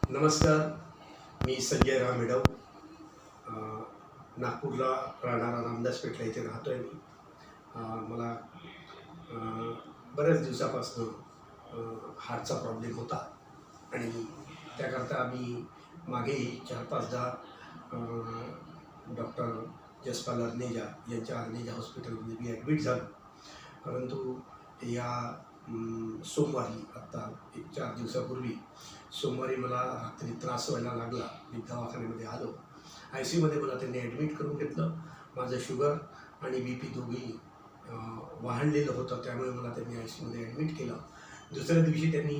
नमस्कार. मी संजय रामेडव, नागपूरला राहणारा रामदासपेठला इथे राहतो आहे मी. मला बऱ्याच दिवसापासून हार्टचा प्रॉब्लेम होता आणि त्याकरता आम्ही मागेही 4-5दा डॉक्टर जसपाल अर्नेजा यांच्या अर्नेजा हॉस्पिटलमध्ये मी ॲडमिट झालो. परंतु या सोमवारी आत्ता 1-4 दिवसापूर्वी सोमवारी मला रात्री त्रास व्हायला लागला. मी दवाखान्यामध्ये आलो. ICUमध्ये मला त्यांनी ॲडमिट करून घेतलं. माझं शुगर आणि BP दोघेही वाढलेलं होतं, त्यामुळे मला त्यांनी ICUमध्ये ॲडमिट केलं. दुसऱ्या दिवशी त्यांनी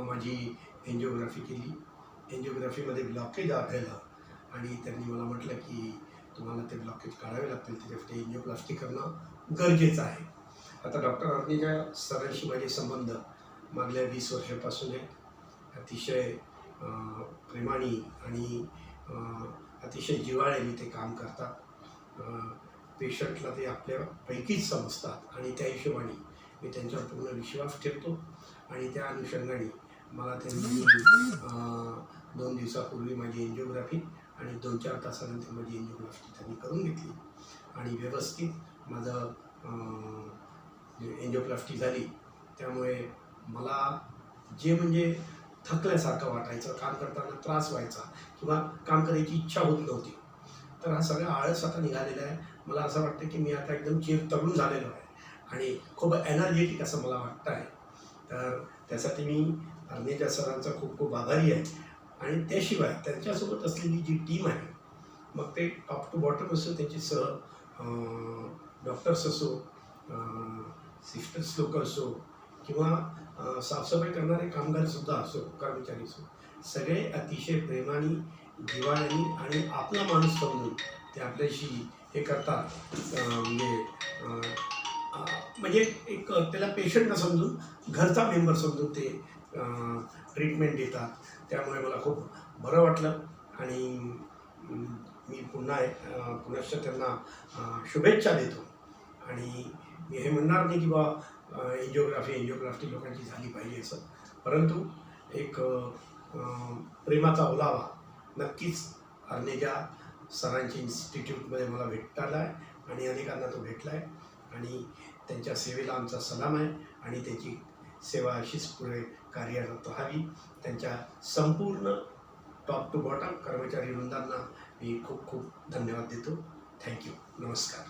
माझी एन्जिओग्राफी केली. एन्जिओग्राफीमध्ये ब्लॉकेज आढळलं आणि त्यांनी मला म्हटलं की तुम्हाला ते ब्लॉकेज काढावे लागतील, त्याच्यासाठी एन्जिओप्लास्टी करणं गरजेचं आहे. आता डॉक्टर अर्नेजा सरांशी माझे संबंध मागल्या 20 वर्षापासून आहेत. अतिशय प्रेमाने आणि अतिशय जिव्हाळ्याने ते काम करतात. पेशंटला ते आपल्यापैकीच समजतात आणि त्या हिशोबाने मी त्यांच्यावर पूर्ण विश्वास ठेवतो आणि त्या अनुषंगाने मला त्यांनी 2 दिवसापूर्वी माझी एन्जिओग्राफी आणि 2-4 तासानंतर माझी एन्जिओप्लास्टी त्यांनी करून घेतली आणि व्यवस्थित माझं एन्जिओप्लास्टी झाली. त्यामुळे मला जे म्हणजे थकल्यासारखं वाटायचं, काम करताना त्रास व्हायचा किंवा काम करायची इच्छा होत नव्हती, तर हा सगळा आळस आता निघालेला आहे. मला असं वाटतं की मी आता एकदम तरुण झालेलो आहे आणि खूप एनर्जेटिक असं मला वाटतं आहे. तर त्यासाठी मी अर्नेजा सरांचा खूप खूप आभारी आहे. आणि त्याशिवाय त्यांच्यासोबत असलेली जी टीम आहे, मग ते टॉप टू बॉटम असो, त्यांचे डॉक्टर्स असो, सिस्टर्स लोक असो किंवा साफसफाई करणारे कामगारसुद्धा असो, कर्मचारी असो, सगळे अतिशय प्रेमाने, जिव्हाळ्याने आणि आपला माणूस समजून ते आपल्याशी हे करतात. म्हणजे एक त्याला पेशंट समजून, घरचा मेंबर समजून ते ट्रीटमेंट देतात. त्यामुळे मला खूप बरं वाटलं आणि मी पुनश्च त्यांना शुभेच्छा देतो. आणि मी हे म्हणणार नाही की एन्जिओग्राफी लोकांची झाली पाहिजे असं, परंतु एक प्रेमाचा ओलावा नक्कीच अर्नेजा सरांच्या इन्स्टिट्यूटमध्ये मला भेटला आहे आणि अनेकांना तो भेटला आहे. आणि त्यांच्या सेवेला आमचा सलाम आहे आणि त्याची सेवा अशीच पुढे कार्यरत राहावी. त्यांच्या संपूर्ण टॉप टू बॉटम कर्मचारी वृंदांना मी खूप खूप धन्यवाद देतो. थँक्यू. नमस्कार.